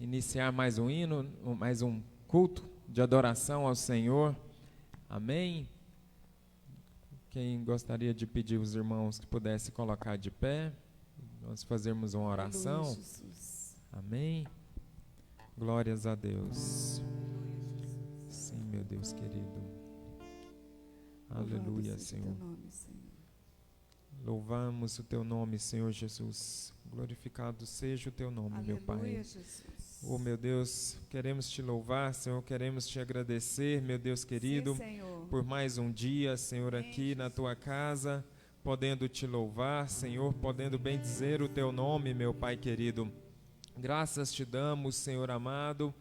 iniciar mais um hino, mais um culto de adoração ao Senhor. Amém? Quem gostaria de pedir os irmãos que pudessem colocar de pé, nós fazermos uma oração. Aleluia, Jesus. Amém? Glórias a Deus. Sim, meu Deus querido. Aleluia, Senhor. Louvamos o teu nome, Senhor Jesus. Glorificado seja o teu nome, Aleluia, meu Pai. Jesus. Oh, meu Deus, queremos te louvar, Senhor, queremos te agradecer, meu Deus querido, Sim, Senhor. por mais um dia, Senhor, aqui na tua casa, podendo te louvar, Senhor, podendo bendizer o teu nome, meu Pai querido. Graças te damos, Senhor amado,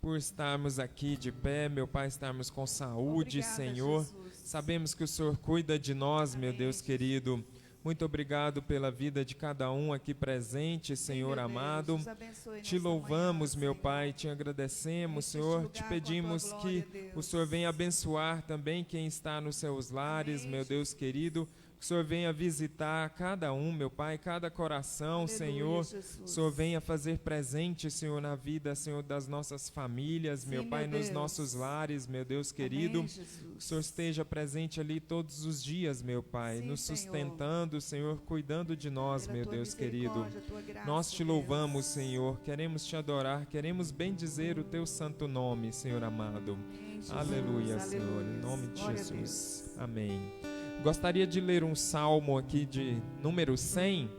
por estarmos aqui de pé, meu Pai, estarmos com saúde, Obrigada, Senhor. Jesus. Sabemos que o Senhor cuida de nós, meu Amém, Deus Jesus. querido. Muito obrigado pela vida de cada um aqui presente, Senhor Meu Deus, amado. nos abençoe Te nessa louvamos, manhã, meu Senhor. Pai, te agradecemos, Enche Senhor. este Te lugar com a tua pedimos glória, que Deus. o Senhor venha abençoar também quem está nos seus lares, Amém, meu Deus Jesus. querido. Que o Senhor venha visitar cada um, meu Pai, cada coração, Aleluia, Senhor. Jesus. Que o Senhor venha fazer presente, Senhor, na vida, Senhor, das nossas famílias, Sim, meu Pai, meu nos Deus. nossos lares, meu Deus querido. Amém, Jesus. Que o Senhor esteja presente ali todos os dias, meu Pai, Sim, nos Senhor. sustentando, Senhor, cuidando de nós, Pela meu tua Deus querido. misericórdia, tua graça, Nós te Deus. louvamos, Senhor, queremos te adorar, queremos bendizer o teu santo nome, Senhor amado. Amém, Jesus. Aleluia, Senhor, Aleluia. em nome de Glória a Jesus. Amém. Gostaria de ler um salmo aqui de número 100,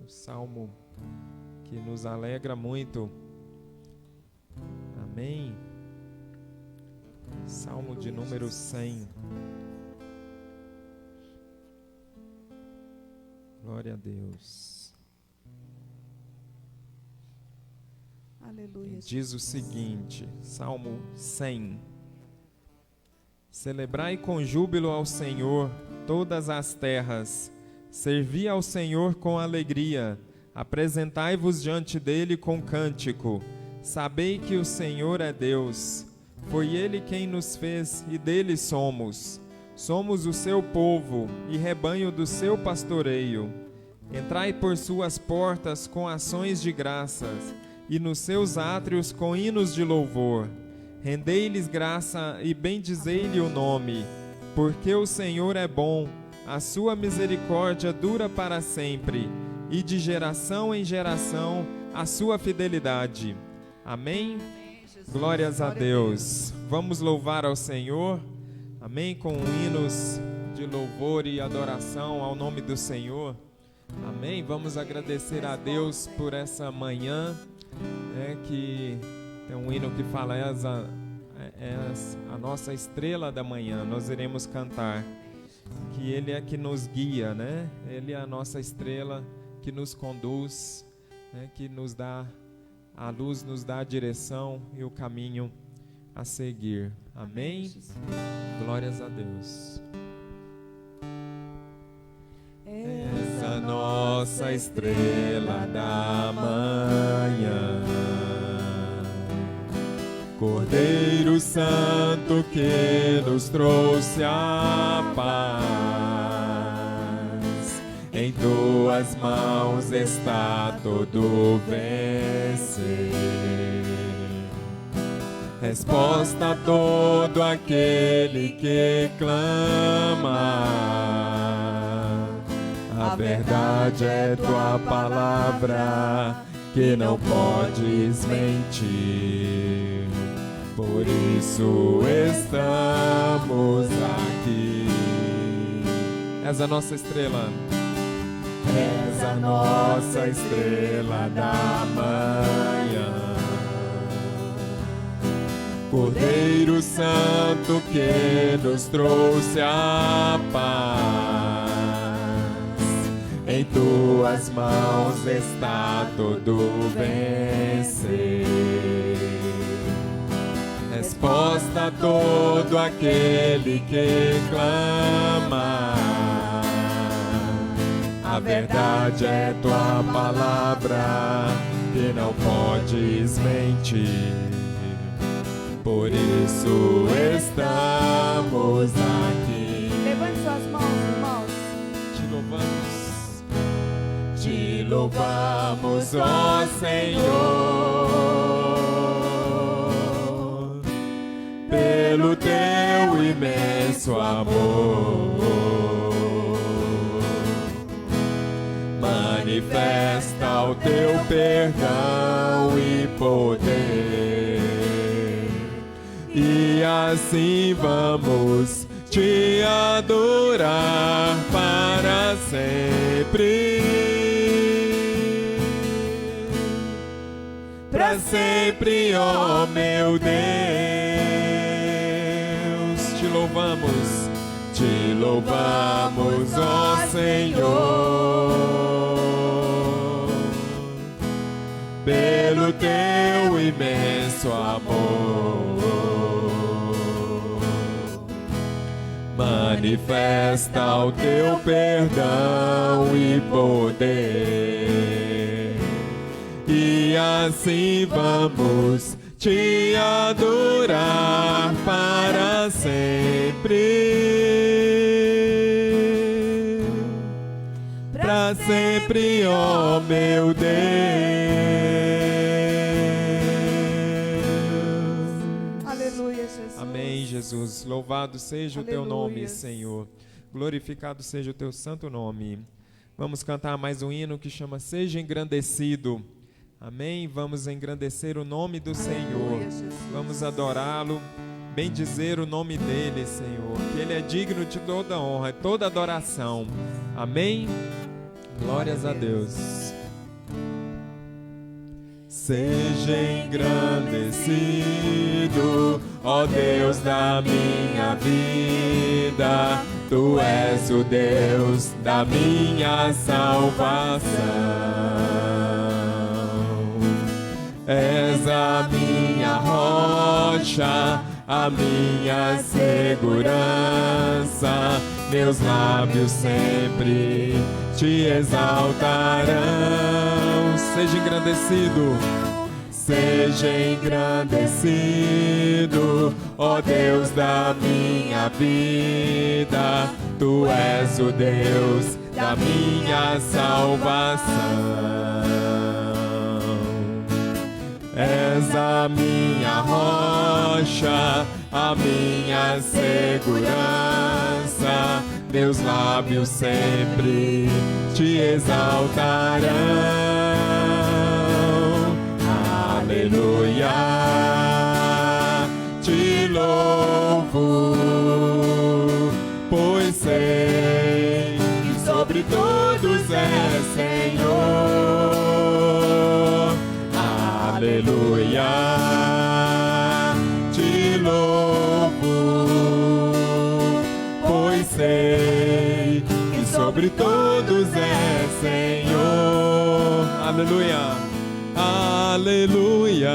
um salmo que nos alegra muito. Amém. Salmo de Aleluia, número Jesus. 100. Glória a Deus. Aleluia, Jesus. Diz o seguinte, Salmo 100. Celebrai com júbilo ao Senhor todas as terras, servi ao Senhor com alegria, apresentai-vos diante dele com cântico. Sabei que o Senhor é Deus, foi ele quem nos fez e dele somos. Somos o seu povo e rebanho do seu pastoreio. Entrai por suas portas com ações de graças e nos seus átrios com hinos de louvor. Rendei-lhes graça e bendizei-lhe o nome, porque o Senhor é bom, a sua misericórdia dura para sempre, e de geração em geração a sua fidelidade. Amém? Amém, Jesus. Glórias a Glória Deus. Vamos louvar ao Senhor, amém? Com hinos de louvor e adoração ao nome do Senhor. Amém? Vamos agradecer a Deus por essa manhã, que tem um hino que fala, és a nossa estrela da manhã, nós iremos cantar, que Ele é que nos guia, né? Ele é a nossa estrela que nos conduz, né? Que nos dá a luz, nos dá a direção e o caminho a seguir. Amém? Jesus. Glórias a Deus. És A nossa estrela da manhã, Cordeiro Santo que nos trouxe a paz, em tuas mãos está todo vencer. Resposta a todo aquele que clama. A verdade é tua palavra, que não podes mentir. Por isso estamos aqui. És a nossa estrela. És a nossa estrela da manhã. Cordeiro Santo que nos trouxe a paz. Em tuas mãos está todo vencer. Resposta a todo aquele que clama. A verdade é tua palavra, que não podes mentir. Por isso estamos aqui. Levante suas mãos, irmãos. Te louvamos. te louvamos, ó Senhor, pelo teu imenso amor. Manifesta o teu perdão e poder, e assim vamos te adorar para sempre. Para sempre, ó meu Deus, te louvamos, ó Senhor, pelo teu imenso amor. Manifesta o teu perdão e poder, e assim vamos te adorar para sempre. Para sempre, ó meu Deus. Aleluia, Jesus. Amém, Jesus. Louvado seja o teu nome, Aleluia. Senhor. Glorificado seja o teu santo nome. Vamos cantar mais um hino que chama Seja Engrandecido. Amém? Vamos engrandecer o nome do Senhor. Aleluia, Jesus. Vamos adorá-lo, bendizer o nome dele, Senhor. Que ele é digno de toda honra e toda adoração. Amém? Glórias a Deus. Seja engrandecido, ó Deus da minha vida. Tu és o Deus da minha salvação. És a minha rocha, a minha segurança. Meus lábios sempre te exaltarão. Seja engrandecido, seja engrandecido, ó Deus da minha vida. Tu és o Deus da minha salvação. És a minha rocha, a minha segurança. Meus lábios sempre te exaltarão. Aleluia, te louvo, pois sei que sobre todos é Senhor. Aleluia, te louvo, pois sei que sobre todos é Senhor. Aleluia, aleluia,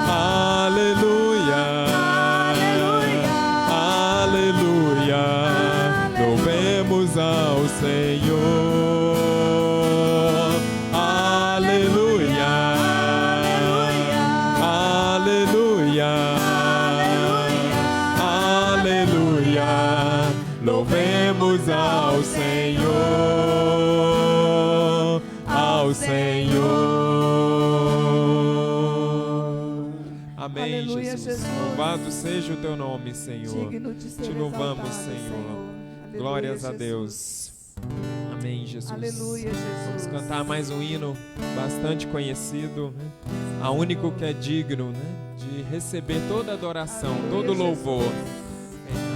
aleluia, aleluia, louvemos ao Senhor. Louvemos ao Senhor, ao Senhor. Amém, Aleluia, Jesus. Jesus. Louvado seja o teu nome, Senhor. Digno de ser Te louvamos, exaltado, Senhor. Aleluia, Glórias a Jesus. Deus. Amém, Jesus. Aleluia, Jesus. Vamos cantar mais um hino bastante conhecido, né? A único que é digno, né? De receber toda adoração, Aleluia, todo louvor. Jesus.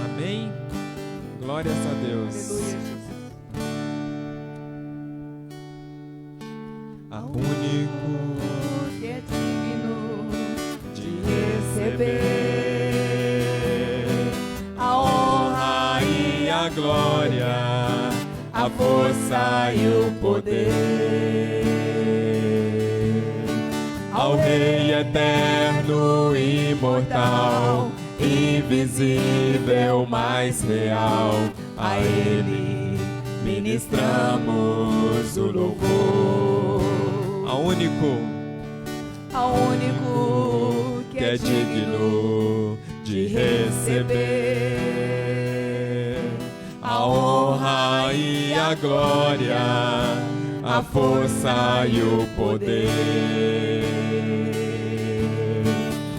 Amém. Glórias a Deus. Aleluia, Jesus. A único Que é digno de receber a honra e a glória, a força e o poder. Ao Rei eterno, imortal, invisível, mais real, a Ele ministramos o louvor. Ao único que é digno de receber a a honra e a glória, a força e o poder.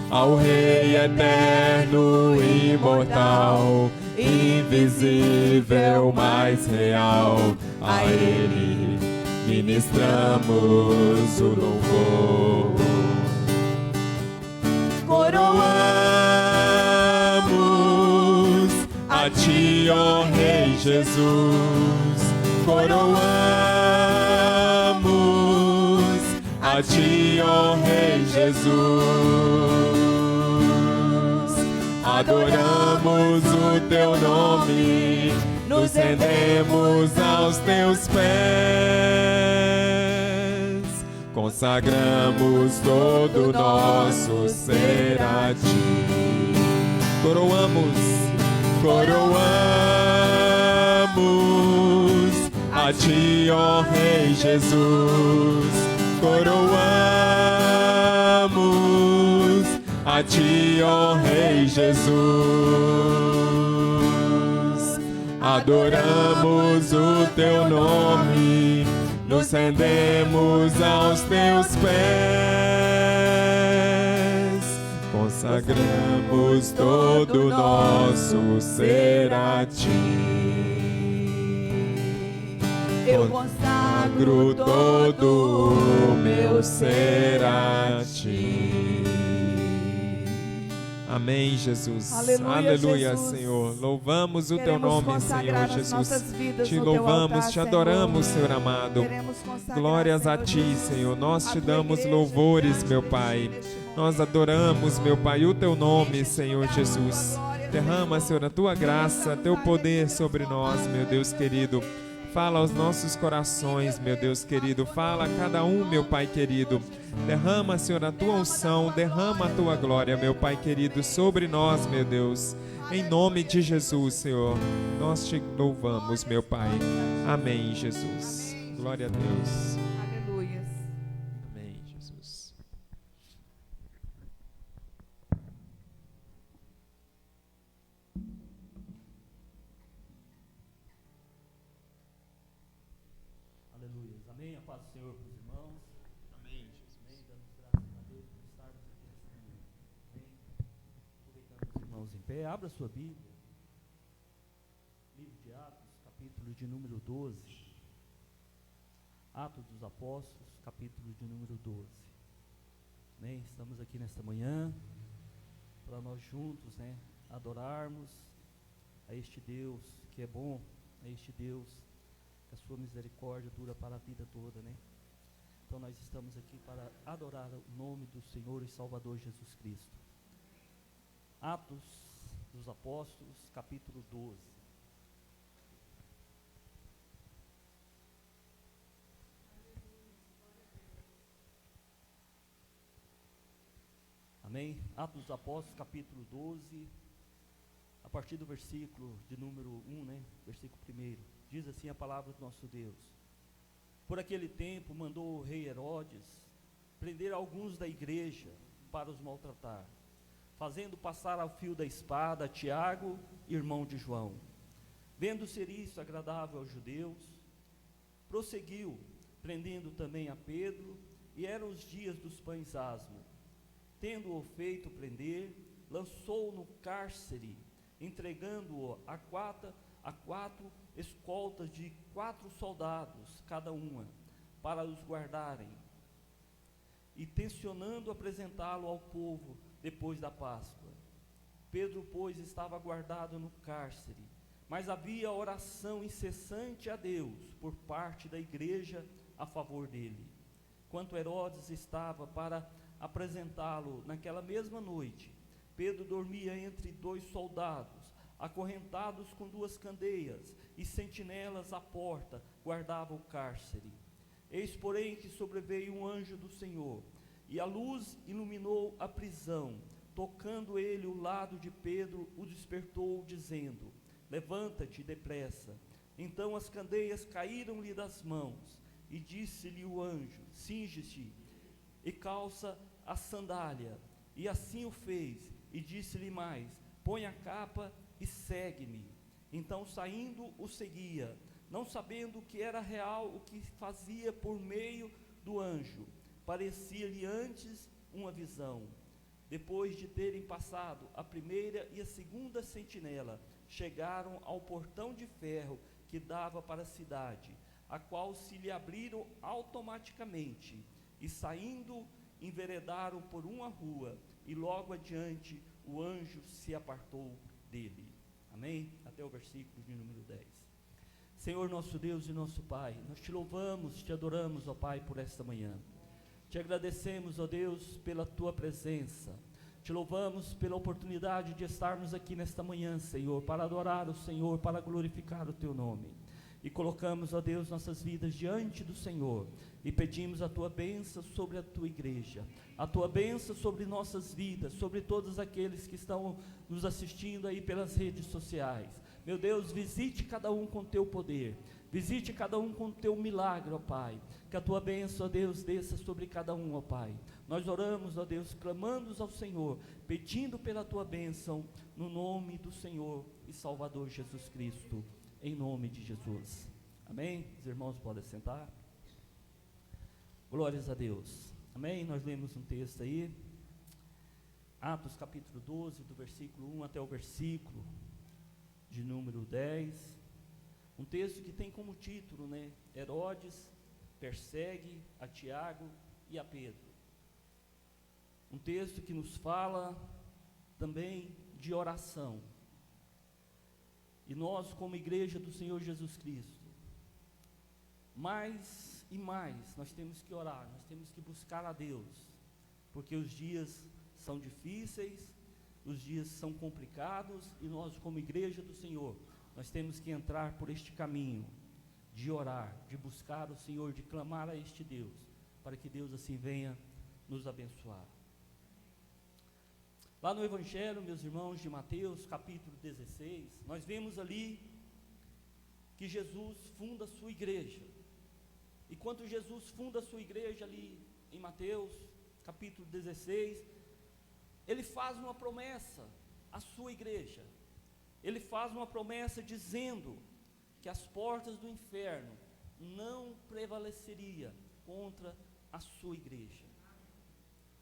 Ao Rei eterno, imortal, invisível, mais real, a Ele ministramos o louvor. Coroamos a Ti, ó Rei Jesus. Coroamos a Ti, ó Rei Jesus. Adoramos o Teu nome, nos rendemos aos Teus pés, consagramos todo o nosso ser a Ti. Coroamos a Ti, ó Rei Jesus. Coroamos a Ti, ó Rei Jesus. Adoramos o Teu nome, nos rendemos aos Teus pés, consagramos todo o nosso ser a Ti. Eu consagro todo o meu ser a Ti. Amém, Jesus. Aleluia, Jesus. Senhor. Louvamos o Teu Queremos nome, consagrar Senhor as nossas Jesus. vidas Te no Teu louvamos, altar, te adoramos, Senhor. Senhor amado. Queremos consagrar, Glórias a Senhor Ti, Jesus, Senhor. Nós a te Tua damos igreja louvores, diante meu de Pai. Ti neste momento. Nós adoramos, meu Pai, o Teu nome, Enche Senhor esse lugar com Jesus. Tua glória, Derrama, Senhor, a Tua graça, Teu poder sobre nós, meu Deus querido. Fala aos nossos corações, meu Deus querido. Fala a cada um, meu Pai querido. Derrama, Senhor, a Tua unção. Derrama a Tua glória, meu Pai querido, sobre nós, meu Deus. Em nome de Jesus, Senhor, nós Te louvamos, meu Pai. Amém, Jesus. Glória a Deus. Aleluia. Amém, Jesus. Aleluia. Amém. A paz do Senhor para os irmãos. Amém, Jesus. Amém. Damos graças a Deus por estarmos aqui nesta manhã. Amém. Aproveitando os irmãos em pé, abra sua Bíblia. Livro de Atos, capítulo de número 12. Atos dos Apóstolos, capítulo de número 12. Amém. Estamos aqui nesta manhã para nós juntos, adorarmos a este Deus que é bom, a este Deus que a sua misericórdia dura para a vida toda, Então nós estamos aqui para adorar o nome do Senhor e Salvador Jesus Cristo. Atos dos Apóstolos, capítulo 12. Amém? Atos dos Apóstolos, capítulo 12, a partir do versículo de número 1, versículo 1. Diz assim a palavra do nosso Deus. Por aquele tempo mandou o rei Herodes prender alguns da igreja para os maltratar, fazendo passar ao fio da espada Tiago, irmão de João. Vendo ser isso agradável aos judeus, prosseguiu, prendendo também a Pedro, e eram os dias dos pães asmos. Tendo-o feito prender, lançou-o no cárcere, entregando-o a quatro escoltas de 4 soldados, cada uma, para os guardarem, e tencionando apresentá-lo ao povo depois da Páscoa. Pedro, pois, estava guardado no cárcere, mas havia oração incessante a Deus por parte da igreja a favor dele. Quanto Herodes estava para apresentá-lo naquela mesma noite, Pedro dormia entre 2 soldados, acorrentados com 2 candeias, e sentinelas à porta guardavam o cárcere. Eis, porém, que sobreveio um anjo do Senhor, e a luz iluminou a prisão. Tocando ele o lado de Pedro, o despertou, dizendo: levanta-te depressa. Então as candeias caíram-lhe das mãos, e disse-lhe o anjo: cinge-te e calça a sandália. E assim o fez, e disse-lhe mais: põe a capa e segue-me. Então, saindo, o seguia, não sabendo que era real o que fazia por meio do anjo. Parecia-lhe antes uma visão. Depois de terem passado a primeira e a segunda sentinela, chegaram ao portão de ferro que dava para a cidade, a qual se lhe abriram automaticamente, e saindo, enveredaram por uma rua, e logo adiante o anjo se apartou dele. Amém? Até o versículo de número 10. Senhor nosso Deus e nosso Pai, nós te louvamos, te adoramos, ó Pai, por esta manhã. Te agradecemos, ó Deus, pela tua presença. Te louvamos pela oportunidade de estarmos aqui nesta manhã, Senhor, para adorar o Senhor, para glorificar o teu nome. E colocamos, ó Deus, nossas vidas diante do Senhor e pedimos a tua bênção sobre a tua igreja, a tua bênção sobre nossas vidas, sobre todos aqueles que estão nos assistindo aí pelas redes sociais. Meu Deus, visite cada um com teu poder, visite cada um com teu milagre, ó Pai, que a tua bênção, ó Deus, desça sobre cada um, ó Pai. Nós oramos, ó Deus, clamando ao Senhor, pedindo pela tua bênção, no nome do Senhor e Salvador Jesus Cristo, em nome de Jesus. Amém? Os irmãos podem sentar. Glórias a Deus. Amém? Nós lemos um texto aí, Atos capítulo 12, do versículo 1 até o versículo de número 10. Um texto que tem como título, né? Herodes persegue a Tiago e a Pedro. Um texto que nos fala também de oração. E nós, como igreja do Senhor Jesus Cristo, mais e mais nós temos que orar, nós temos que buscar a Deus, porque os dias são difíceis, os dias são complicados, e nós, como igreja do Senhor, nós temos que entrar por este caminho de orar, de buscar o Senhor, de clamar a este Deus, para que Deus assim venha nos abençoar. Lá no Evangelho, meus irmãos, de Mateus, capítulo 16, nós vemos ali que Jesus funda a sua igreja. E quando Jesus funda a sua igreja ali em Mateus, capítulo 16, ele faz uma promessa à sua igreja. Ele faz uma promessa dizendo que as portas do inferno não prevaleceria contra a sua igreja.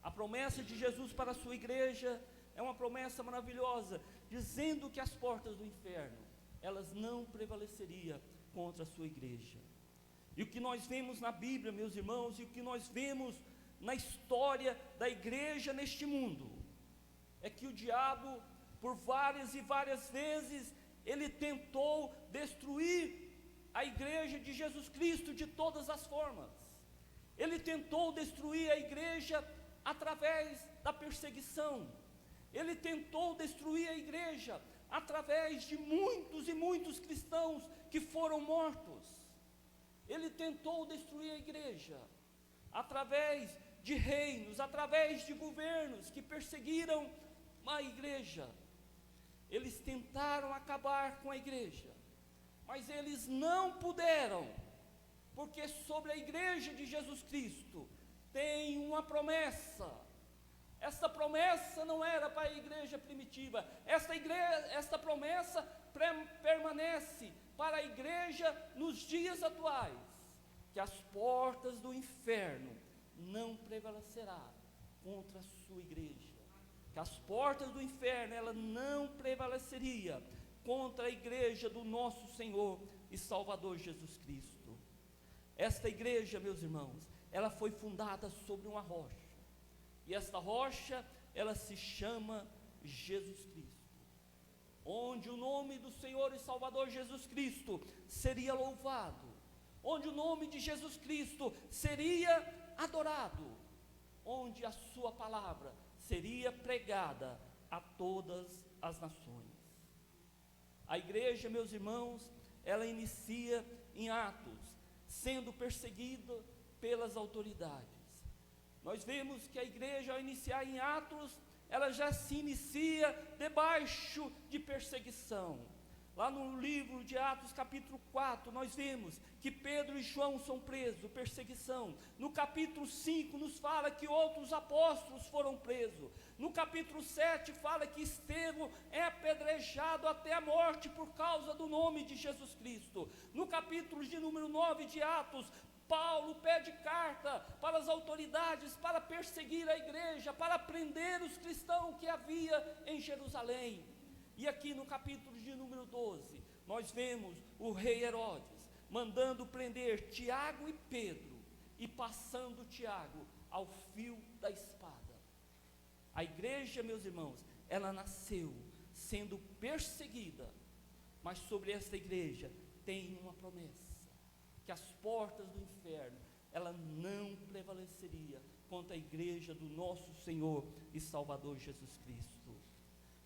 A promessa de Jesus para a sua igreja é uma promessa maravilhosa, dizendo que as portas do inferno, elas não prevaleceriam contra a sua igreja. E o que nós vemos na Bíblia, meus irmãos, e o que nós vemos na história da igreja neste mundo, é que o diabo, por várias e várias vezes, ele tentou destruir a igreja de Jesus Cristo de todas as formas. Ele tentou destruir a igreja através da perseguição. Ele tentou destruir a igreja através de muitos e muitos cristãos que foram mortos. Ele tentou destruir a igreja através de reinos, através de governos que perseguiram a igreja. Eles tentaram acabar com a igreja, mas eles não puderam, porque sobre a igreja de Jesus Cristo tem uma promessa. Esta promessa não era para a igreja primitiva, esta promessa permanece para a igreja nos dias atuais, que as portas do inferno não prevalecerá contra a sua igreja, que as portas do inferno, ela não prevaleceria contra a igreja do nosso Senhor e Salvador Jesus Cristo. Esta igreja, meus irmãos, ela foi fundada sobre uma rocha, e esta rocha, ela se chama Jesus Cristo, onde o nome do Senhor e Salvador Jesus Cristo seria louvado, onde o nome de Jesus Cristo seria adorado, onde a sua palavra seria pregada a todas as nações. A igreja, meus irmãos, ela inicia em Atos, sendo perseguida pelas autoridades. Nós vemos que a igreja, ao iniciar em Atos, ela já se inicia debaixo de perseguição. Lá no livro de Atos, capítulo 4, nós vemos que Pedro e João são presos, perseguição. No capítulo 5, nos fala que outros apóstolos foram presos. No capítulo 7, fala que Estevão é apedrejado até a morte por causa do nome de Jesus Cristo. No capítulo de número 9 de Atos, Paulo pede carta para as autoridades para perseguir a igreja, para prender os cristãos que havia em Jerusalém. E aqui no capítulo de número 12, nós vemos o rei Herodes mandando prender Tiago e Pedro e passando Tiago ao fio da espada. A igreja, meus irmãos, ela nasceu sendo perseguida, mas sobre esta igreja tem uma promessa, que as portas do inferno, ela não prevaleceria contra a igreja do nosso Senhor e Salvador Jesus Cristo.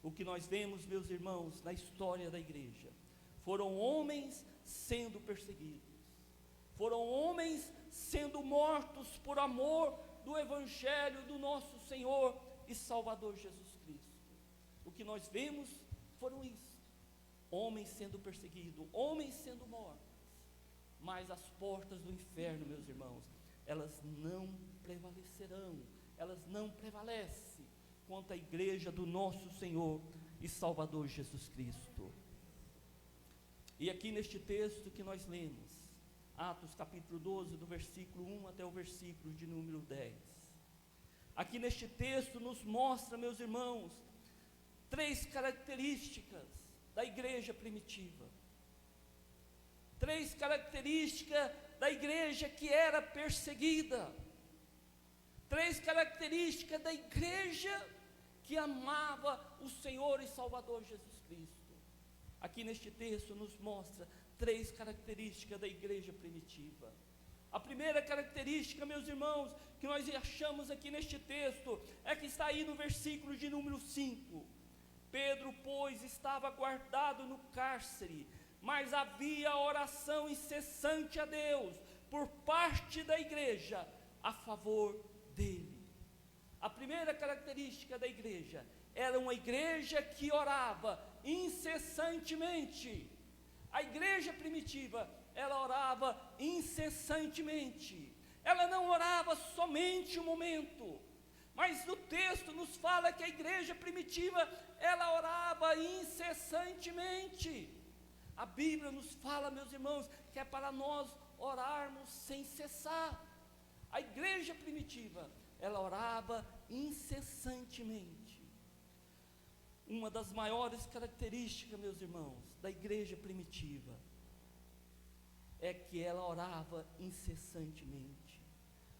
O que nós vemos, meus irmãos, na história da igreja, foram homens sendo perseguidos, foram homens sendo mortos por amor do evangelho do nosso Senhor e Salvador Jesus Cristo. O que nós vemos foram isso, homens sendo perseguidos, homens sendo mortos, mas as portas do inferno, meus irmãos, elas não prevalecerão, elas não prevalecem contra a igreja do nosso Senhor e Salvador Jesus Cristo. E aqui neste texto que nós lemos, Atos capítulo 12, do versículo 1 até o versículo de número 10, aqui neste texto nos mostra, meus irmãos, 3 características da igreja primitiva, 3 características da igreja que era perseguida, 3 características da igreja que amava o Senhor e Salvador Jesus Cristo. Aqui neste texto nos mostra 3 características da igreja primitiva. A primeira característica, meus irmãos, que nós achamos aqui neste texto, é que está aí no versículo de número 5. Pedro, pois, estava guardado no cárcere, mas havia oração incessante a Deus, por parte da igreja, a favor dele. A primeira característica da igreja era uma igreja que orava incessantemente. A igreja primitiva, ela orava incessantemente. Ela não orava somente um momento, mas no texto nos fala que a igreja primitiva, ela orava incessantemente. A Bíblia nos fala, meus irmãos, que é para nós orarmos sem cessar. A igreja primitiva, ela orava incessantemente. Uma das maiores características, meus irmãos, da igreja primitiva, é que ela orava incessantemente.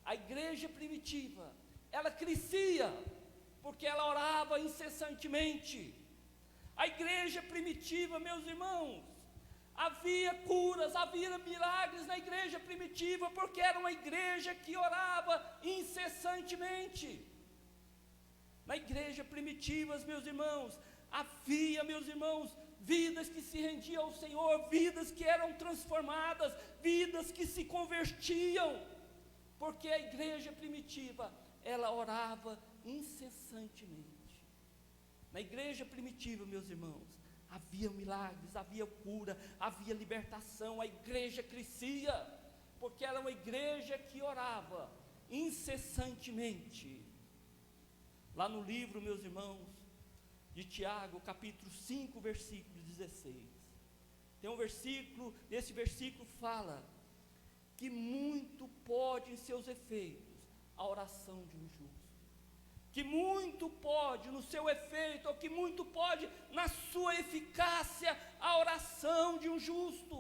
A igreja primitiva, ela crescia, porque ela orava incessantemente. A igreja primitiva, meus irmãos, havia curas, havia milagres na igreja primitiva, porque era uma igreja que orava incessantemente. Na igreja primitiva, meus irmãos, havia, meus irmãos, vidas que se rendiam ao Senhor, vidas que eram transformadas, vidas que se convertiam, porque a igreja primitiva, ela orava incessantemente. Na igreja primitiva, meus irmãos, havia milagres, havia cura, havia libertação, a igreja crescia, porque era uma igreja que orava incessantemente. Lá no livro, meus irmãos, de Tiago, capítulo 5, versículo 16, tem um versículo, esse versículo fala que muito pode em seus efeitos a oração de um justo, que muito pode no seu efeito, ou que muito pode na sua eficácia, a oração de um justo.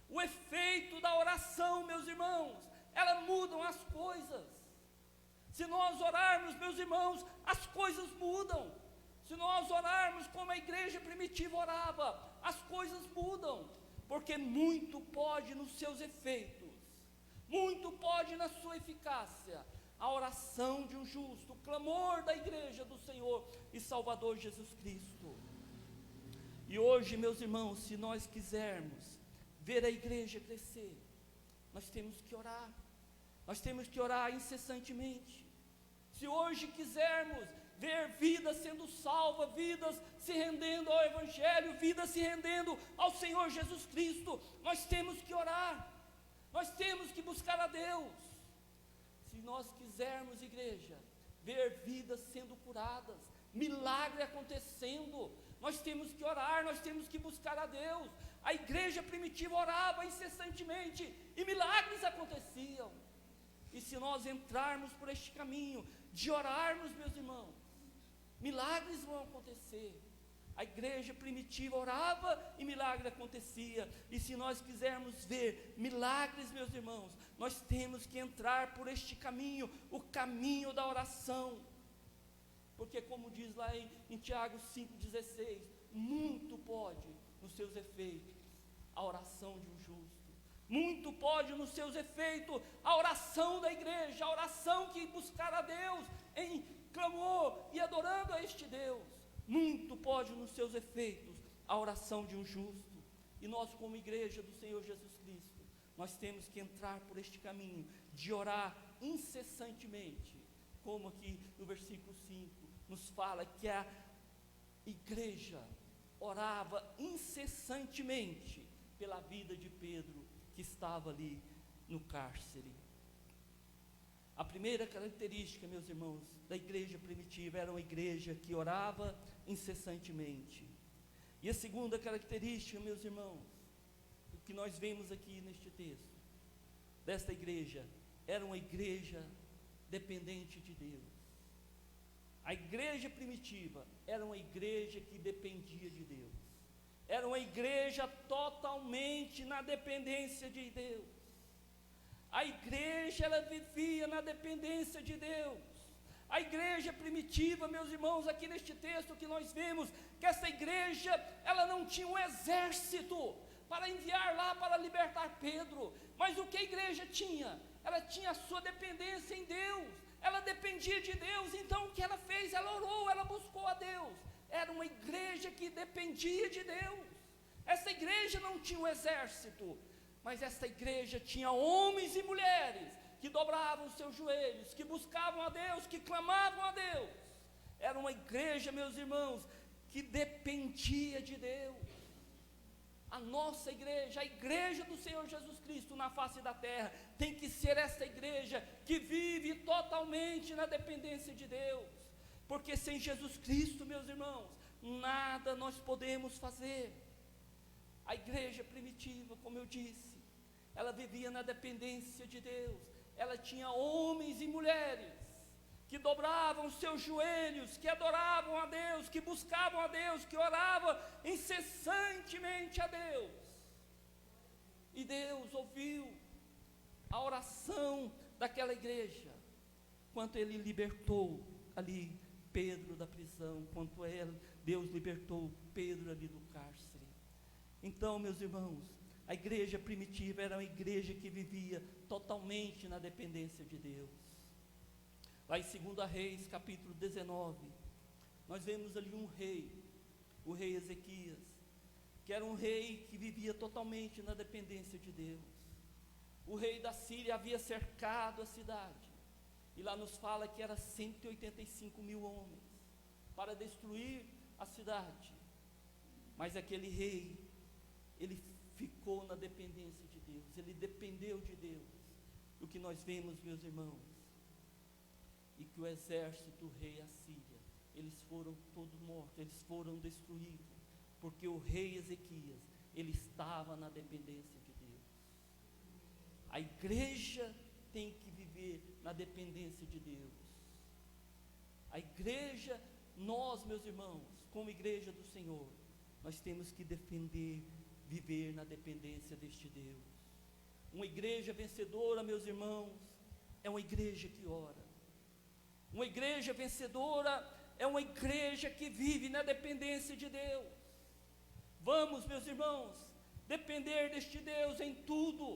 O efeito da oração, meus irmãos, ela mudam as coisas. Se nós orarmos, meus irmãos, as coisas mudam. Se nós orarmos como a igreja primitiva orava, as coisas mudam, porque muito pode nos seus efeitos, muito pode na sua eficácia, a oração de um justo, o clamor da igreja do Senhor e Salvador Jesus Cristo. E hoje, meus irmãos, se nós quisermos ver a igreja crescer, nós temos que orar incessantemente. Se hoje quisermos ver vidas sendo salvas, vidas se rendendo ao Evangelho, vidas se rendendo ao Senhor Jesus Cristo, nós temos que orar, nós temos que buscar a Deus. Se nós quisermos, igreja, ver vidas sendo curadas, milagre acontecendo, nós temos que orar, nós temos que buscar a Deus. A igreja primitiva orava incessantemente e milagres aconteciam. E se nós entrarmos por este caminho de orarmos, meus irmãos, milagres vão acontecer. A igreja primitiva orava e milagre acontecia. E se nós quisermos ver milagres, meus irmãos, nós temos que entrar por este caminho, o caminho da oração. Porque como diz lá em Tiago 5,16, muito pode nos seus efeitos a oração de um justo. Muito pode nos seus efeitos a oração da igreja, a oração que buscar a Deus em clamor e adorando a este Deus. Muito pode nos seus efeitos a oração de um justo. E nós, como igreja do Senhor Jesus Cristo, nós temos que entrar por este caminho de orar incessantemente, como aqui no versículo 5 nos fala que a igreja orava incessantemente pela vida de Pedro, que estava ali no cárcere. A primeira característica, meus irmãos, da igreja primitiva era uma igreja que orava incessantemente. E a segunda característica, meus irmãos, que nós vemos aqui neste texto, desta igreja, era uma igreja dependente de Deus. A igreja primitiva era uma igreja que dependia de Deus. Era uma igreja totalmente na dependência de Deus. A igreja, ela vivia na dependência de Deus. A igreja primitiva, meus irmãos, aqui neste texto que nós vemos, que essa igreja, ela não tinha um exército para enviar lá para libertar Pedro. Mas o que a igreja tinha? Ela tinha a sua dependência em Deus. Ela dependia de Deus. Então o que ela fez? Ela orou, ela buscou a Deus. Era uma igreja que dependia de Deus. Essa igreja não tinha um exército, mas essa igreja tinha homens e mulheres que dobravam seus joelhos, que buscavam a Deus, que clamavam a Deus. Era uma igreja, meus irmãos, que dependia de Deus. A nossa igreja, a igreja do Senhor Jesus Cristo na face da terra, tem que ser essa igreja que vive totalmente na dependência de Deus. Porque sem Jesus Cristo, meus irmãos, nada nós podemos fazer. A igreja primitiva, como eu disse, ela vivia na dependência de Deus. Ela tinha homens e mulheres que dobravam seus joelhos, que adoravam a Deus, que buscavam a Deus, que oravam incessantemente a Deus. E Deus ouviu a oração daquela igreja, quando Ele libertou ali Pedro da prisão, quando Deus libertou Pedro ali do cárcere. Então, meus irmãos, a igreja primitiva era uma igreja que vivia totalmente na dependência de Deus. Lá em 2 Reis, capítulo 19, nós vemos ali um rei, o rei Ezequias, que era um rei que vivia totalmente na dependência de Deus. O rei da Síria havia cercado a cidade, e lá nos fala que era 185 mil homens, para destruir a cidade. Mas aquele rei, ele ficou na dependência de Deus, ele dependeu de Deus. O que nós vemos, meus irmãos, e que o exército do rei Assíria, eles foram todos mortos, eles foram destruídos, porque o rei Ezequias, ele estava na dependência de Deus. A igreja tem que viver na dependência de Deus. A igreja, nós, meus irmãos, como igreja do Senhor, nós temos que viver na dependência deste Deus. Uma igreja vencedora, meus irmãos, é uma igreja que ora. Uma igreja vencedora é uma igreja que vive na dependência de Deus. Vamos, meus irmãos, depender deste Deus em tudo.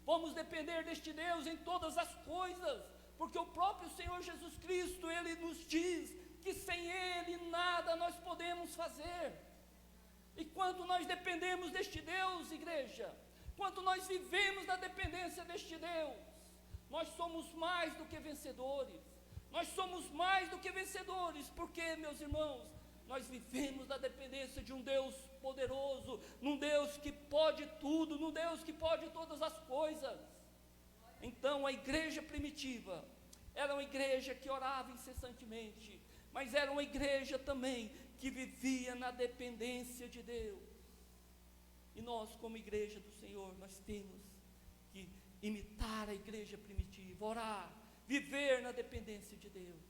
Vamos depender deste Deus em todas as coisas, porque o próprio Senhor Jesus Cristo, Ele nos diz que sem Ele nada nós podemos fazer. E quando nós dependemos deste Deus, igreja, quando nós vivemos na dependência deste Deus, nós somos mais do que vencedores. Nós somos mais do que vencedores, porque, meus irmãos, nós vivemos da dependência de um Deus poderoso, num Deus que pode tudo, num Deus que pode todas as coisas. Então a igreja primitiva era uma igreja que orava incessantemente, mas era uma igreja também que vivia na dependência de Deus. E nós, como igreja do Senhor, nós temos que imitar a igreja primitiva, orar, viver na dependência de Deus.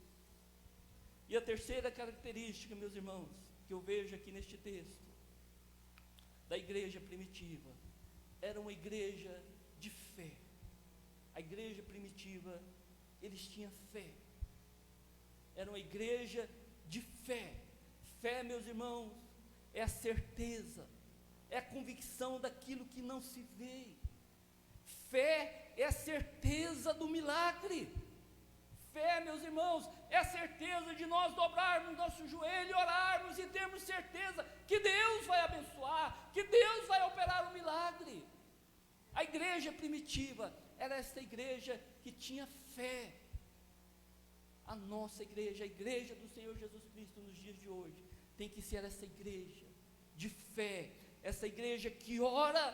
E a terceira característica, meus irmãos, que eu vejo aqui neste texto, da igreja primitiva, era uma igreja de fé. A igreja primitiva, eles tinham fé. Era uma igreja de fé. Fé, meus irmãos, é a certeza, é a convicção daquilo que não se vê. Fé é a certeza do milagre. Fé, meus irmãos, é a certeza de nós dobrarmos nosso joelho, orarmos e termos certeza que Deus vai abençoar, que Deus vai operar um milagre. A igreja primitiva era esta igreja que tinha fé. A nossa igreja, a igreja do Senhor Jesus Cristo nos dias de hoje, tem que ser essa igreja de fé, essa igreja que ora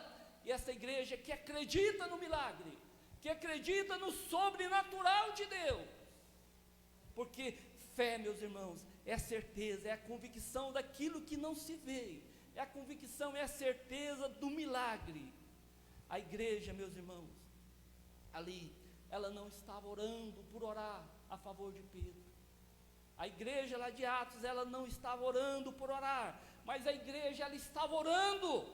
e essa igreja que acredita no milagre, que acredita no sobrenatural de Deus. Porque fé, meus irmãos, é a certeza, é a convicção daquilo que não se vê, é a convicção, é a certeza do milagre. A igreja, meus irmãos, ali, ela não estava orando por orar a favor de Pedro. A igreja lá de Atos, ela não estava orando por orar, mas a igreja, ela estava orando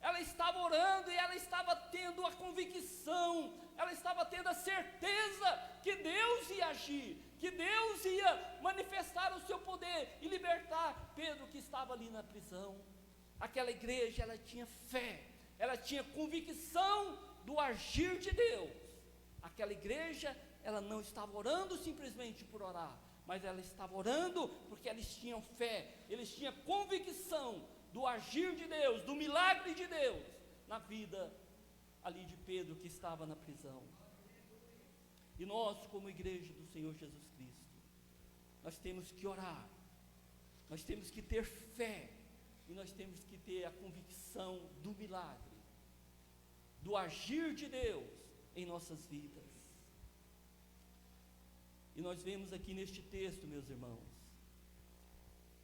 e ela estava tendo a convicção, ela estava tendo a certeza que Deus ia agir, que Deus ia manifestar o seu poder e libertar Pedro, que estava ali na prisão. Aquela igreja, ela tinha fé, ela tinha convicção do agir de Deus. Aquela igreja, ela não estava orando simplesmente por orar, mas ela estava orando porque eles tinham fé, eles tinham convicção do agir de Deus, do milagre de Deus na vida ali de Pedro, que estava na prisão. E nós, como igreja do Senhor Jesus Cristo, nós temos que orar, nós temos que ter fé, e nós temos que ter a convicção do milagre, do agir de Deus em nossas vidas. E nós vemos aqui neste texto, meus irmãos,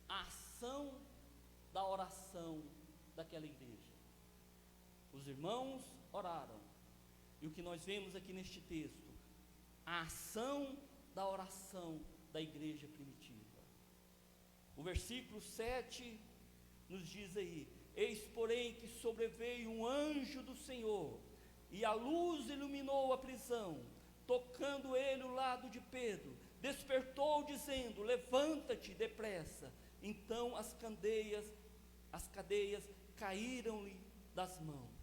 a ação da oração daquela igreja. Os irmãos oraram, e o que nós vemos aqui neste texto, a ação da oração da igreja primitiva. O versículo 7 nos diz aí: eis porém que sobreveio um anjo do Senhor, e a luz iluminou a prisão, tocando ele o lado de Pedro, despertou dizendo: levanta-te depressa. Então as cadeias caíram-lhe das mãos.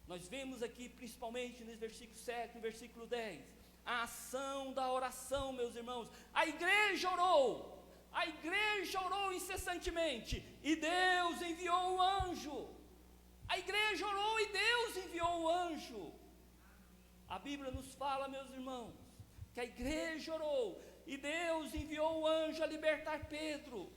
Nós vemos aqui, principalmente no versículo 7, no versículo 10, a ação da oração, meus irmãos. A igreja orou incessantemente, e Deus enviou o anjo. A igreja orou e Deus enviou o anjo. A Bíblia nos fala, meus irmãos, que a igreja orou e Deus enviou o anjo a libertar Pedro.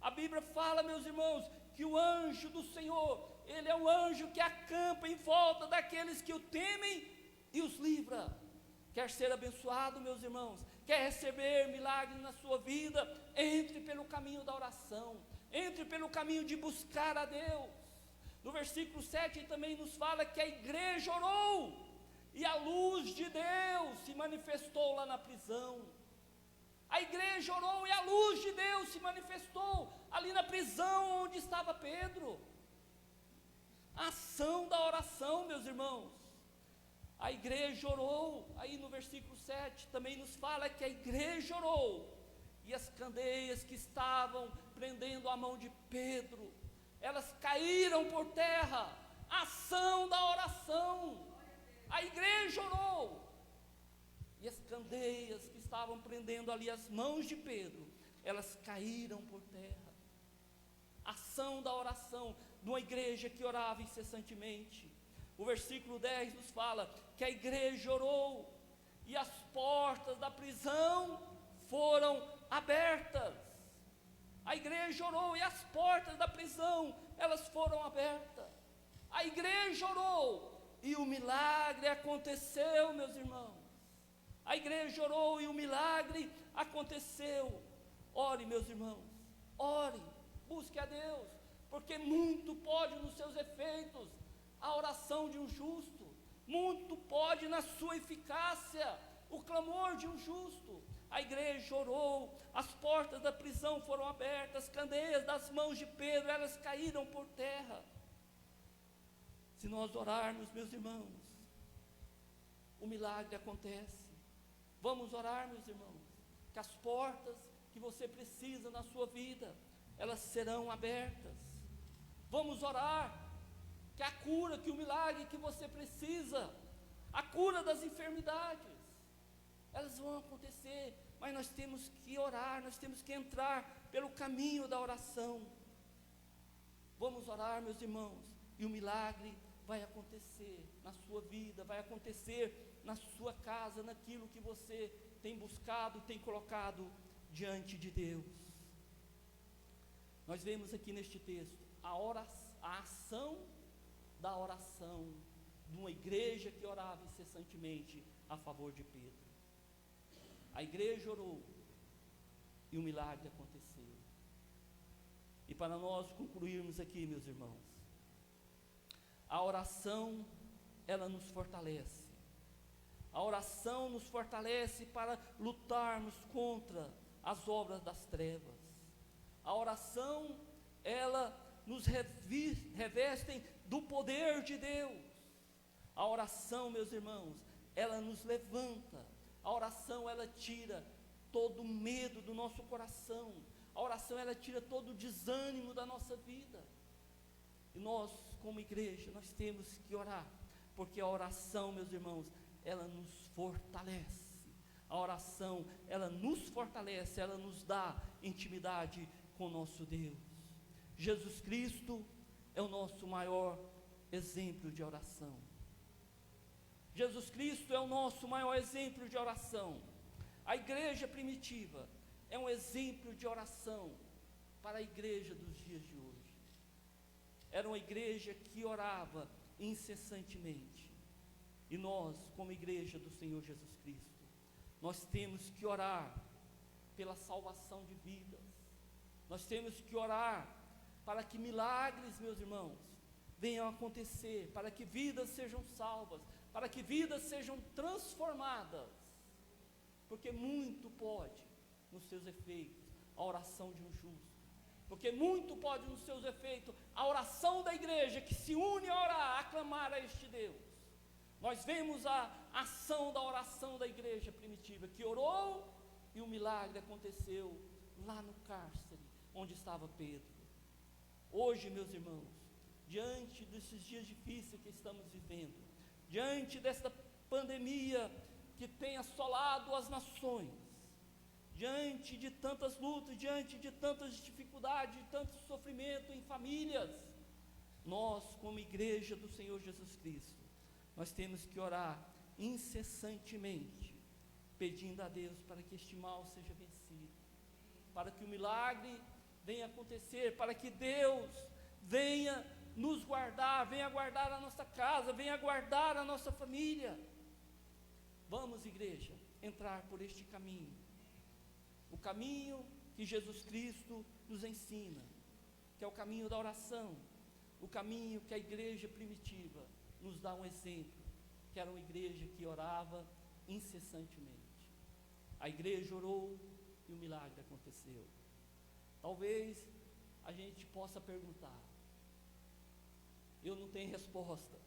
A Bíblia fala, meus irmãos, que o anjo do Senhor, ele é um anjo que acampa em volta daqueles que o temem e os livra. Quer ser abençoado, meus irmãos? Quer receber milagre na sua vida? Entre pelo caminho da oração, entre pelo caminho de buscar a Deus. No versículo 7 ele também nos fala que a igreja orou, e a luz de Deus se manifestou lá na prisão. A igreja orou e a luz de Deus se manifestou ali na prisão onde estava Pedro. A ação da oração, meus irmãos. A igreja orou, aí no versículo 7 também nos fala que a igreja orou, e as candeias que estavam prendendo a mão de Pedro, elas caíram por terra. A ação da oração. A igreja orou, e as candeias que estavam prendendo ali as mãos de Pedro, elas caíram por terra. Ação da oração de uma igreja que orava incessantemente. O versículo 10 nos fala que a igreja orou, e as portas da prisão foram abertas. A igreja orou e as portas da prisão, elas foram abertas. A igreja orou e o milagre aconteceu, meus irmãos. A igreja orou e o milagre aconteceu. Ore, meus irmãos, ore, busque a Deus, porque muito pode nos seus efeitos a oração de um justo, muito pode na sua eficácia o clamor de um justo. A igreja orou, as portas da prisão foram abertas, as candeias das mãos de Pedro, elas caíram por terra. Se nós orarmos, meus irmãos, o milagre acontece. Vamos orar, meus irmãos, que as portas que você precisa na sua vida, elas serão abertas. Vamos orar, que a cura, que o milagre que você precisa, a cura das enfermidades, elas vão acontecer, mas nós temos que orar, nós temos que entrar pelo caminho da oração. Vamos orar, meus irmãos, e o milagre vai acontecer na sua vida, vai acontecer na sua casa, naquilo que você tem buscado, tem colocado diante de Deus. Nós vemos aqui neste texto a ação da oração de uma igreja que orava incessantemente a favor de Pedro. A igreja orou e o milagre aconteceu. E para nós concluirmos aqui, meus irmãos, a oração, ela nos fortalece. A oração nos fortalece para lutarmos contra as obras das trevas. A oração, ela nos reveste do poder de Deus. A oração, meus irmãos, ela nos levanta. A oração, ela tira todo o medo do nosso coração. A oração, ela tira todo o desânimo da nossa vida. E nós, como igreja, nós temos que orar, porque a oração, meus irmãos, ela nos fortalece. A oração, ela nos fortalece, ela nos dá intimidade com o nosso Deus. Jesus Cristo é o nosso maior exemplo de oração. Jesus Cristo é o nosso maior exemplo de oração. A igreja primitiva é um exemplo de oração para a igreja dos dias de hoje. Era uma igreja que orava incessantemente. E nós, como igreja do Senhor Jesus Cristo, nós temos que orar pela salvação de vidas. Nós temos que orar para que milagres, meus irmãos, venham a acontecer, para que vidas sejam salvas, para que vidas sejam transformadas, porque muito pode, nos seus efeitos, a oração de um justo, porque muito pode, nos seus efeitos, a oração da igreja, que se une a orar, a clamar a este Deus. Nós vemos a ação da oração da igreja primitiva, que orou, e o milagre aconteceu lá no cárcere, onde estava Pedro. Hoje, meus irmãos, diante desses dias difíceis que estamos vivendo, diante desta pandemia que tem assolado as nações, diante de tantas lutas, diante de tantas dificuldades, de tanto sofrimento em famílias, nós, como igreja do Senhor Jesus Cristo, nós temos que orar incessantemente, pedindo a Deus para que este mal seja vencido, para que o milagre venha acontecer, para que Deus venha nos guardar, venha guardar a nossa casa, venha guardar a nossa família. Vamos, igreja, entrar por este caminho, o caminho que Jesus Cristo nos ensina, que é o caminho da oração, o caminho que a igreja primitiva nos dá um exemplo, que era uma igreja que orava incessantemente. A igreja orou e o milagre aconteceu. Talvez a gente possa perguntar, eu não tenho resposta,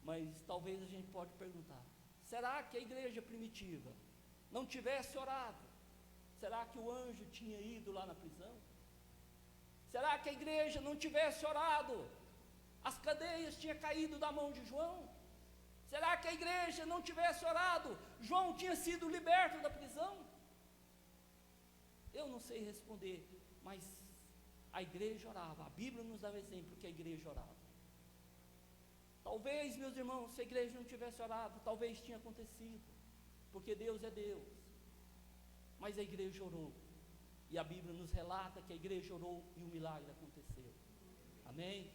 mas talvez a gente pode perguntar, será que a igreja primitiva não tivesse orado? Será que o anjo tinha ido lá na prisão? Será que a igreja não tivesse orado? As cadeias tinham caído da mão de João? Será que a igreja não tivesse orado? João tinha sido liberto da prisão? Eu não sei responder, mas a igreja orava. A Bíblia nos dá o exemplo que a igreja orava. Talvez, meus irmãos, se a igreja não tivesse orado, talvez tinha acontecido, porque Deus é Deus. mas a igreja orou. E a Bíblia nos relata que a igreja orou e um milagre aconteceu. Amém?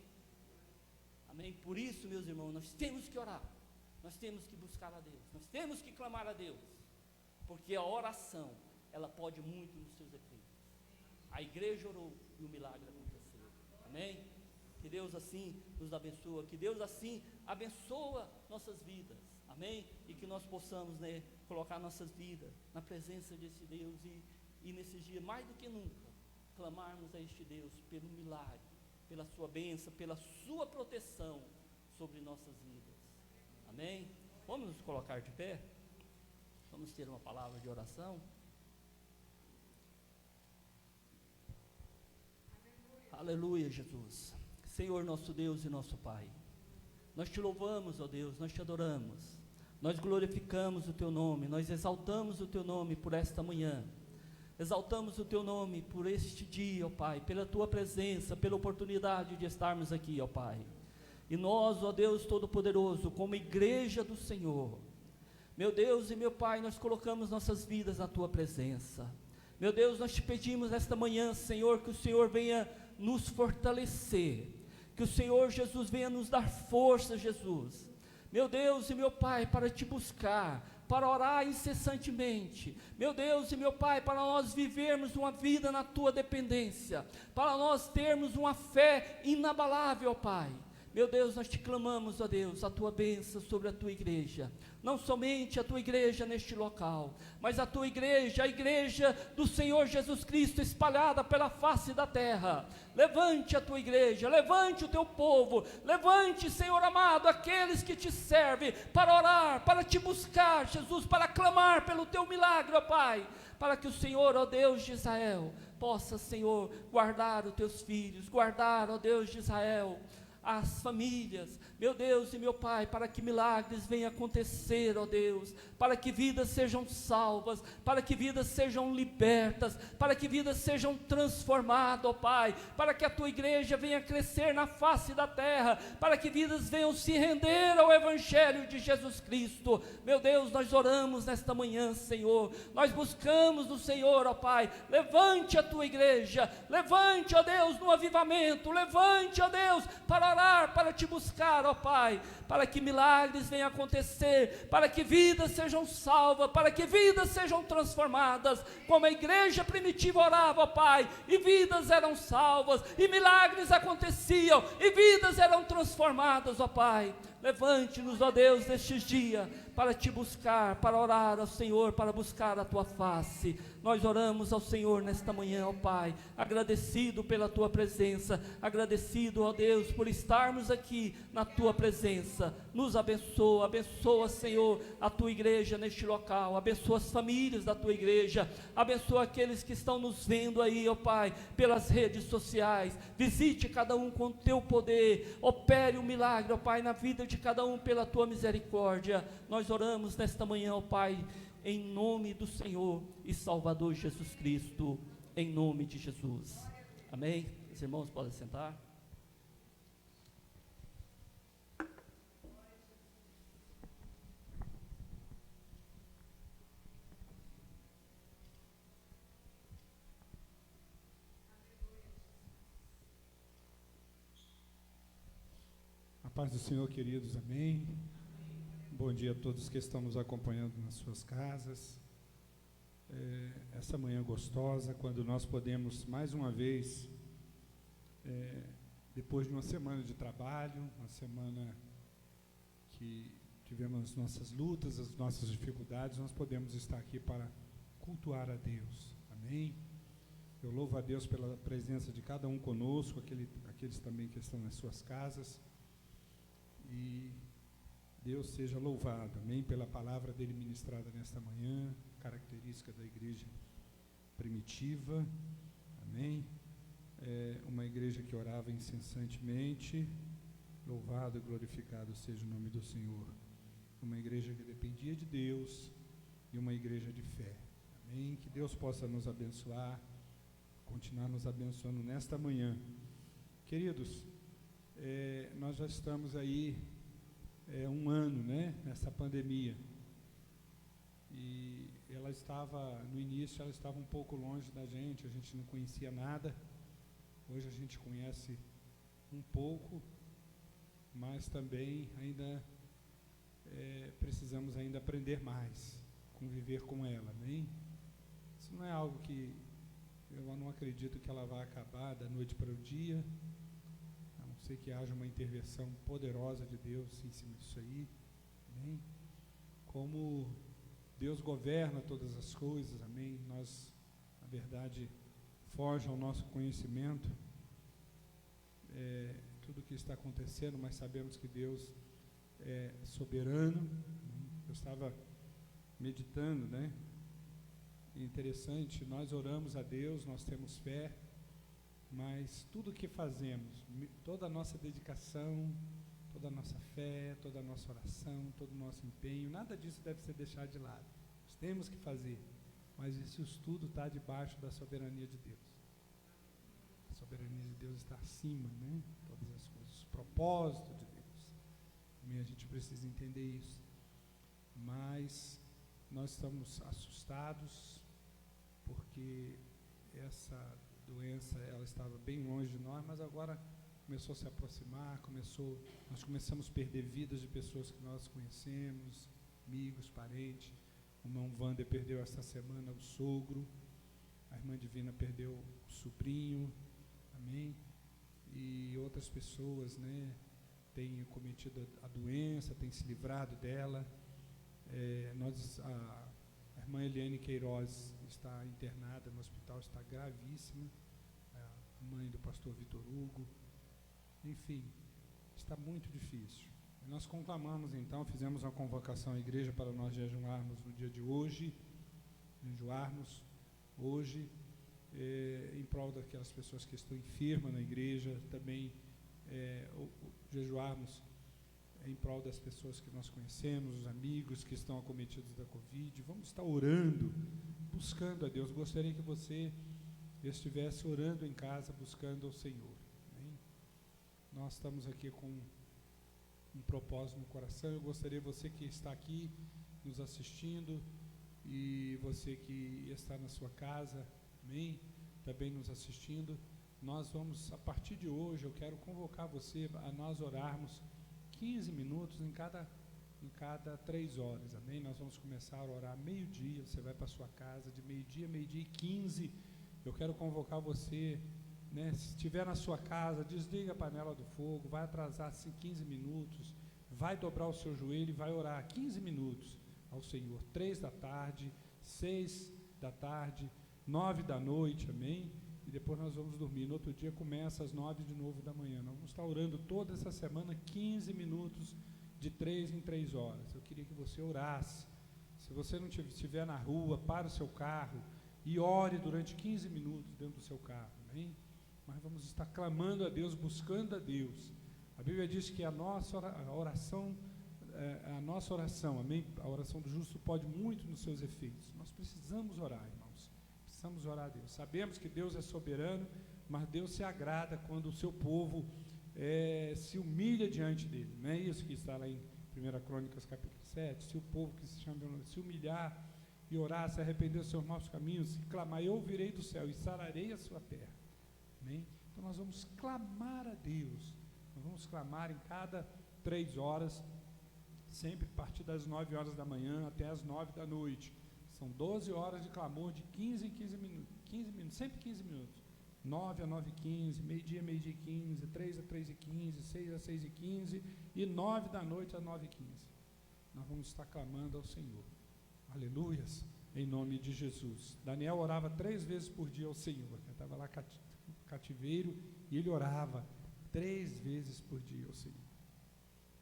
Amém? Por isso, meus irmãos, nós temos que orar. Nós temos que buscar a Deus. Nós temos que clamar a Deus. Porque a oração, ela pode muito nos seus efeitos. A igreja orou e o milagre aconteceu. Amém? Que Deus assim nos abençoe. Que Deus assim abençoa nossas vidas. Amém? E que nós possamos, né, colocar nossas vidas na presença desse Deus e nesses dias, mais do que nunca, clamarmos a este Deus pelo milagre, pela sua bênção, pela sua proteção sobre nossas vidas. Amém? Vamos nos colocar de pé? Vamos ter uma palavra de oração? Aleluia, Jesus. Senhor nosso Deus e nosso Pai, nós te louvamos, ó Deus, nós te adoramos, nós glorificamos o teu nome, nós exaltamos o teu nome por esta manhã, exaltamos o teu nome por este dia, ó Pai, pela tua presença, pela oportunidade de estarmos aqui, ó Pai. E nós, ó Deus Todo-Poderoso, como igreja do Senhor, meu Deus e meu Pai, nós colocamos nossas vidas na tua presença. Meu Deus, nós te pedimos nesta manhã, Senhor, que o Senhor venha nos fortalecer, que o Senhor Jesus venha nos dar força, Jesus, meu Deus e meu Pai, para te buscar, para orar incessantemente, meu Deus e meu Pai, para nós vivermos uma vida na tua dependência, para nós termos uma fé inabalável, ó Pai. Meu Deus, nós te clamamos, ó Deus, a tua bênção sobre a tua igreja, não somente a tua igreja neste local, mas a tua igreja, a igreja do Senhor Jesus Cristo espalhada pela face da terra. Levante a tua igreja, levante o teu povo, levante, Senhor amado, aqueles que te servem para orar, para te buscar, Jesus, para clamar pelo teu milagre, ó Pai, para que o Senhor, ó Deus de Israel, possa, Senhor, guardar os teus filhos, guardar, ó Deus de Israel, as famílias, meu Deus e meu Pai, para que milagres venham acontecer, ó Deus, para que vidas sejam salvas, para que vidas sejam libertas, para que vidas sejam transformadas, ó Pai, para que a tua igreja venha crescer na face da terra, para que vidas venham se render ao Evangelho de Jesus Cristo. Meu Deus, nós oramos nesta manhã, Senhor, nós buscamos no Senhor, ó Pai, levante a tua igreja, levante, ó Deus, no avivamento, levante, ó Deus, para orar, para te buscar, ó Pai, para que milagres venham acontecer, para que vidas sejam salvas, para que vidas sejam transformadas, como a igreja primitiva orava, ó Pai, e vidas eram salvas, e milagres aconteciam, e vidas eram transformadas, ó Pai. Levante-nos, ó Deus, nestes dias, para te buscar, para orar ao Senhor, para buscar a tua face. Nós oramos ao Senhor nesta manhã, ó Pai, agradecido pela tua presença, agradecido, ó Deus, por estarmos aqui na tua presença. Nos abençoa, abençoa, Senhor, a tua igreja neste local, abençoa as famílias da tua igreja, abençoa aqueles que estão nos vendo aí, ó Pai, pelas redes sociais. Visite cada um com o teu poder, opere um milagre, ó Pai, na vida de cada um pela tua misericórdia. Nós oramos nesta manhã, ó Pai, em nome do Senhor e Salvador Jesus Cristo, em nome de Jesus. Amém? Os irmãos podem sentar. A paz do Senhor, queridos, amém. Bom dia a todos que estão nos acompanhando nas suas casas. Essa manhã gostosa, quando nós podemos mais uma vez, depois de uma semana de trabalho, uma semana que tivemos as nossas lutas, as nossas dificuldades, nós podemos estar aqui para cultuar a Deus, amém? Eu louvo a Deus pela presença de cada um conosco, aqueles também que estão nas suas casas, e Deus seja louvado, amém, pela palavra dele ministrada nesta manhã, característica da igreja primitiva, amém, uma igreja que orava incessantemente, louvado e glorificado seja o nome do Senhor, uma igreja que dependia de Deus e uma igreja de fé, amém, que Deus possa nos abençoar, continuar nos abençoando nesta manhã. Queridos, nós já estamos aí um ano, né, nessa pandemia, e ela no início ela estava um pouco longe da gente, a gente não conhecia nada. Hoje a gente conhece um pouco, mas também ainda precisamos ainda aprender mais, conviver com ela, amém? Isso não é algo que eu não acredito que ela vai acabar da noite para o dia, a não ser que haja uma intervenção poderosa de Deus em cima disso aí, amém? Como Deus governa todas as coisas, amém? Nós, na verdade, foge ao nosso conhecimento tudo o que está acontecendo, mas sabemos que Deus é soberano. Eu estava meditando, né? Interessante, nós oramos a Deus, nós temos fé, mas tudo o que fazemos, toda a nossa dedicação, toda a nossa fé, toda a nossa oração, todo o nosso empenho, nada disso deve ser deixado de lado. Nós temos que fazer, mas isso tudo está debaixo da soberania de Deus. A soberania de Deus está acima, né? Todas as coisas, o propósito de Deus. E a gente precisa entender isso. Mas nós estamos assustados porque essa doença, ela estava bem longe de nós, mas agora começou a se aproximar, nós começamos a perder vidas de pessoas que nós conhecemos, amigos, parentes. O irmão Wander perdeu esta semana o sogro, a irmã Divina perdeu o sobrinho, amém? E outras pessoas, né, têm cometido a doença, têm se livrado dela. A irmã Eliane Queiroz está internada no hospital, está gravíssima, a mãe do pastor Vitor Hugo. Enfim, está muito difícil. Nós conclamamos então, fizemos uma convocação à igreja para nós jejuarmos no dia de hoje, em prol daquelas pessoas que estão enfermas na igreja, também jejuarmos em prol das pessoas que nós conhecemos, os amigos que estão acometidos da Covid. Vamos estar orando, buscando a Deus. Gostaria que você estivesse orando em casa, buscando ao Senhor. Amém? Nós estamos aqui com um propósito no coração. Eu gostaria, você que está aqui nos assistindo e você que está na sua casa, amém, também nos assistindo, nós vamos, a partir de hoje, eu quero convocar você a nós orarmos 15 minutos em cada 3 horas, amém? Nós vamos começar a orar meio-dia, você vai para a sua casa, de meio-dia e 15, eu quero convocar você, né? Se estiver na sua casa, desliga a panela do fogo, vai atrasar assim 15 minutos, vai dobrar o seu joelho e vai orar 15 minutos ao Senhor, 3 da tarde, 6 da tarde, 9 da noite, amém? E depois nós vamos dormir. No outro dia começa às 9 de novo da manhã. Nós vamos estar orando toda essa semana 15 minutos, de 3 em 3 horas. Eu queria que você orasse. Se você não estiver na rua, para o seu carro e ore durante 15 minutos dentro do seu carro, amém? Mas vamos estar clamando a Deus, buscando a Deus. A Bíblia diz que a nossa oração, amém? A oração do justo pode muito nos seus efeitos. Nós precisamos orar, irmãos. Precisamos orar a Deus. Sabemos que Deus é soberano, mas Deus se agrada quando o seu povo se humilha diante dele. Não é isso que está lá em 1 Crônicas capítulo 7? Se o povo que se humilhar e orar, se arrepender dos seus maus caminhos, se clamar, eu ouvirei do céu e sararei a sua terra. Amém? Então nós vamos clamar a Deus. Nós vamos clamar em cada 3 horas, sempre a partir das 9 horas da manhã até as 9 da noite. São 12 horas de clamor de 15 em 15 minutos, 15 minutos, sempre 15 minutos. 9 a 9 e 15, meio-dia e 15, 3 a 3 e 15, 6 a 6 e 15 e 9 da noite a 9 e 15. Nós vamos estar clamando ao Senhor. Aleluias, em nome de Jesus. Daniel orava 3 vezes por dia ao Senhor. Ele estava lá cativeiro e ele orava 3 vezes por dia ao Senhor.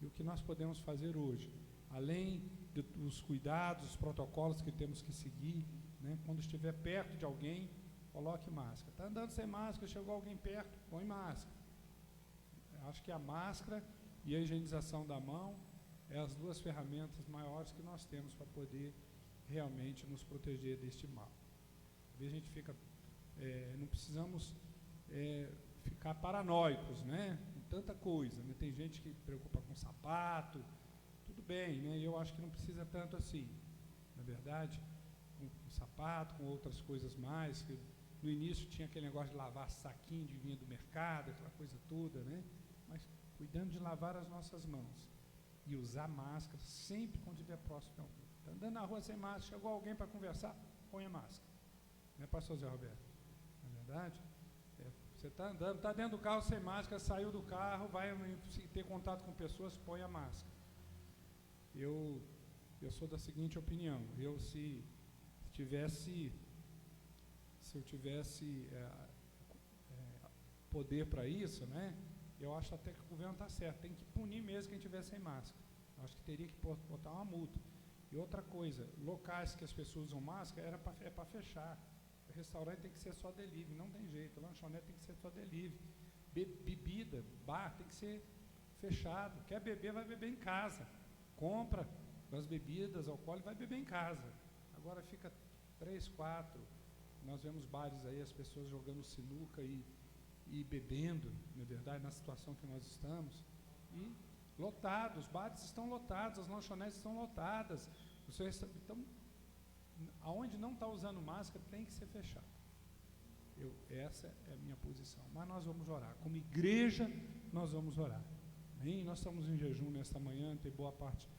E o que nós podemos fazer hoje, além dos cuidados, os protocolos que temos que seguir, né? Quando estiver perto de alguém, coloque máscara. Está andando sem máscara, chegou alguém perto, põe máscara. Acho que a máscara e a higienização da mão é as 2 ferramentas maiores que nós temos para poder realmente nos proteger deste mal. Às vezes a gente fica, não precisamos ficar paranoicos, né? Com tanta coisa, né? Tem gente que preocupa com sapato, tudo bem, né? Eu acho que não precisa tanto assim, na verdade, com sapato, com outras coisas mais, que no início tinha aquele negócio de lavar saquinho de vinho do mercado, aquela coisa toda, né? Mas cuidando de lavar as nossas mãos e usar máscara sempre quando estiver próximo de alguém. Está andando na rua sem máscara, chegou alguém para conversar, põe a máscara. Não é, pastor Zé Roberto? Não é verdade? Você está andando, está dentro do carro sem máscara, saiu do carro, vai ter contato com pessoas, põe a máscara. Eu sou da seguinte opinião, se eu tivesse poder para isso, né, eu acho até que o governo está certo, tem que punir mesmo quem estiver sem máscara. Eu acho que teria que botar uma multa. E outra coisa, locais que as pessoas usam máscara é para fechar. O restaurante tem que ser só delivery, não tem jeito. Lanchonete tem que ser só delivery. Bebida, bar tem que ser fechado. Quer beber, vai beber em casa. Compra as bebidas, alcoólicas, vai beber em casa. Agora fica 3, 4. Nós vemos bares aí, as pessoas jogando sinuca e bebendo, na verdade, na situação que nós estamos. E lotados, os bares estão lotados, as lanchonetes estão lotadas. Então, aonde não está usando máscara, tem que ser fechado. Essa é a minha posição. Mas nós vamos orar. Como igreja, nós vamos orar. Amém? Nós estamos em jejum nesta manhã, tem boa parte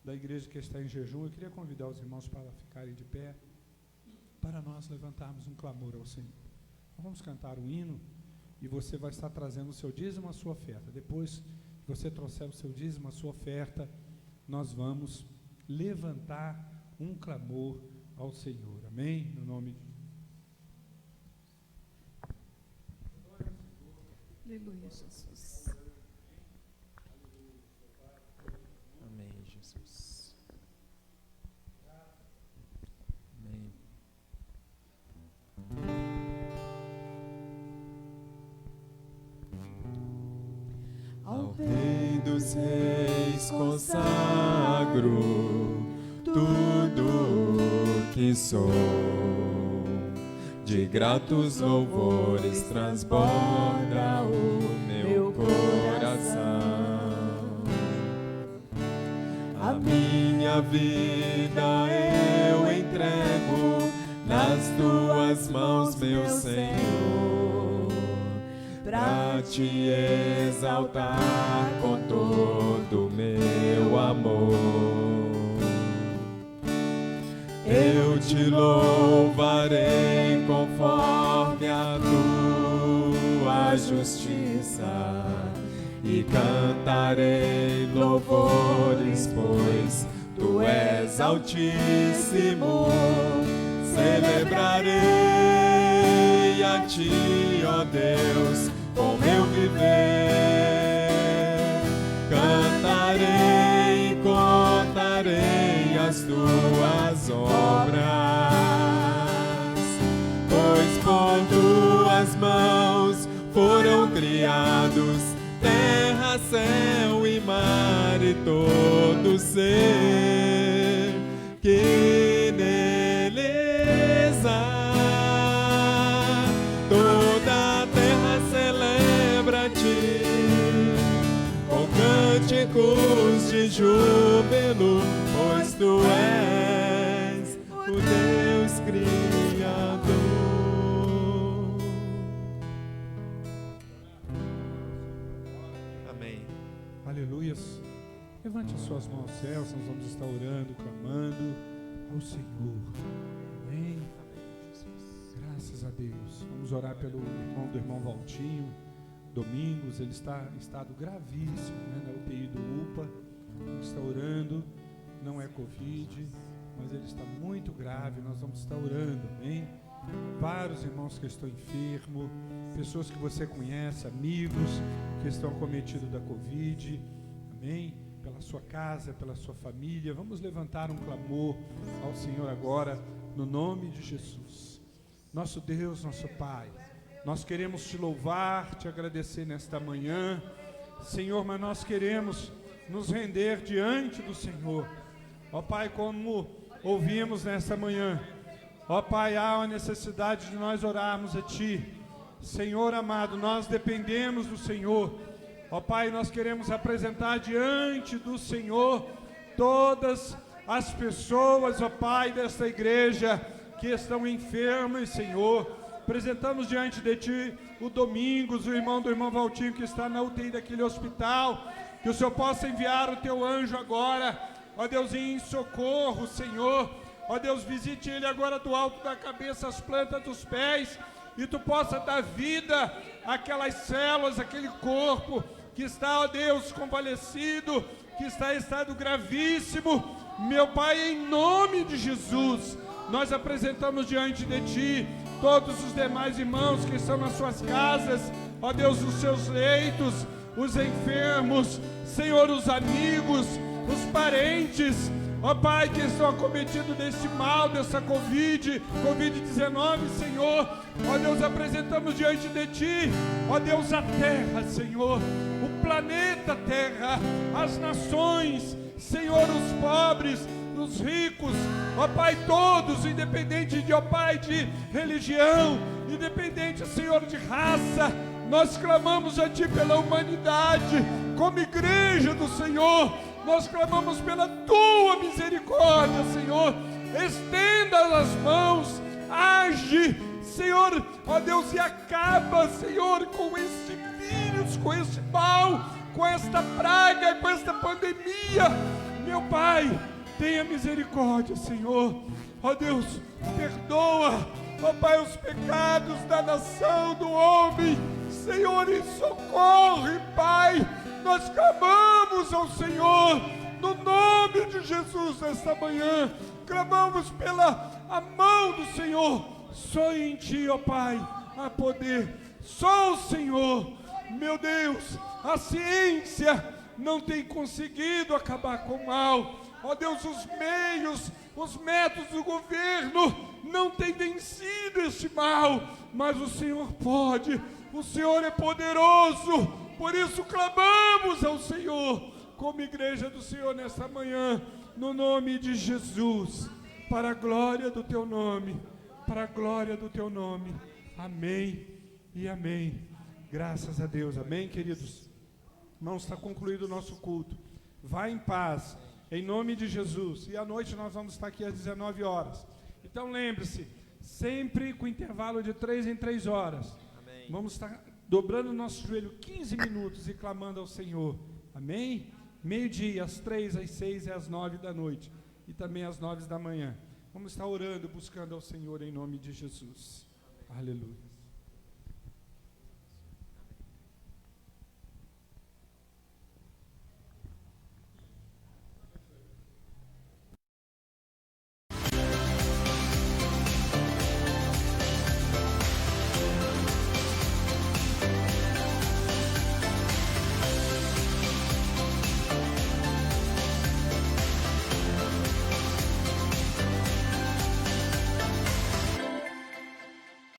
da igreja que está em jejum. Eu queria convidar os irmãos para ficarem de pé, para nós levantarmos um clamor ao Senhor. Vamos cantar um hino e você vai estar trazendo o seu dízimo, a sua oferta. Depois que você trouxer o seu dízimo, a sua oferta, nós vamos levantar um clamor ao Senhor. Amém? No nome de Aleluia, Jesus. Amém, Jesus. Amém. Ao Rei dos Reis consagro tudo que sou, de gratos louvores transborda o meu coração. A minha vida eu entrego nas tuas mãos, meu Senhor, pra te exaltar com todo o meu amor. Eu te louvarei conforme a tua justiça e cantarei louvores, pois tu és altíssimo. Celebrarei a ti, ó Deus, com meu viver. Cantarei e contarei as tuas obras, pois com tuas mãos foram criados terra, céu e mar e todo ser que neles há. Toda a terra celebra-te com cânticos de júbilo, pois tu és o Deus Criador. Amém. Aleluias. Levante as suas mãos aos céus, nós vamos estar orando, clamando ao Senhor. Amém. Graças a Deus. Vamos orar pelo irmão do irmão Valtinho Domingos. Ele está em estado gravíssimo, né, na UTI do UPA. Vamos estar orando. Não é Covid, mas ele está muito grave. Nós vamos estar orando. Amém. Vários irmãos que estão enfermos, pessoas que você conhece, amigos que estão acometidos da Covid. Amém. Pela sua casa, pela sua família. Vamos levantar um clamor ao Senhor agora, no nome de Jesus. Nosso Deus, nosso Pai, nós queremos te louvar, te agradecer nesta manhã, Senhor, mas nós queremos nos render diante do Senhor. Ó Pai, como ouvimos nesta manhã, ó Pai, há uma necessidade de nós orarmos a Ti. Senhor amado, nós dependemos do Senhor. Ó Pai, nós queremos apresentar diante do Senhor todas as pessoas, ó Pai, desta igreja, que estão enfermos, Senhor. Apresentamos diante de Ti o Domingos, o irmão do irmão Valtinho, que está na UTI daquele hospital. Que o Senhor possa enviar o Teu anjo agora, ó Deus, em socorro, Senhor. Ó Deus, visite ele agora do alto da cabeça às plantas dos pés, e Tu possa dar vida àquelas células, aquele corpo que está, ó Deus, convalescido, que está em estado gravíssimo. Meu Pai, em nome de Jesus, nós apresentamos diante de Ti todos os demais irmãos que estão nas suas casas, ó Deus, os seus leitos, os enfermos, Senhor, os amigos, os parentes, ó Pai, que estão acometidos desse mal, dessa Covid-19, Senhor. Ó Deus, apresentamos diante de Ti, ó Deus, a terra, Senhor, o planeta Terra, as nações, Senhor, os pobres, os ricos, ó Pai, todos, independente de, ó Pai, de religião, independente, Senhor, de raça. Nós clamamos a Ti pela humanidade, como igreja do Senhor. Nós clamamos pela Tua misericórdia, Senhor. Estenda as mãos, age, Senhor, ó Deus, e acaba, Senhor, com esse vírus, com esse mal, com esta praga, com esta pandemia. Meu Pai, tenha misericórdia, Senhor. Ó Deus, perdoa, ó Pai, os pecados da nação, do homem. Senhor, e socorre, Pai. Nós clamamos ao Senhor, no nome de Jesus, esta manhã. Clamamos pela a mão do Senhor. Só em Ti, ó Pai, há poder. Só o Senhor, meu Deus, a ciência não tem conseguido acabar com o mal. Ó Deus, os meios, os métodos do governo não têm vencido este mal, mas o Senhor pode. O Senhor é poderoso, por isso clamamos ao Senhor, como igreja do Senhor nesta manhã, no nome de Jesus, para a glória do Teu nome, para a glória do Teu nome. Amém e amém. Graças a Deus, amém, queridos. Irmãos, está concluído o nosso culto. Vá em paz, em nome de Jesus. E à noite nós vamos estar aqui às 19 horas. Então lembre-se, sempre com intervalo de 3 em 3 horas. Vamos estar dobrando o nosso joelho 15 minutos e clamando ao Senhor. Amém? Meio-dia, às 3, às 6 e às 9 da noite. E também às 9 da manhã. Vamos estar orando, buscando ao Senhor em nome de Jesus. Aleluia.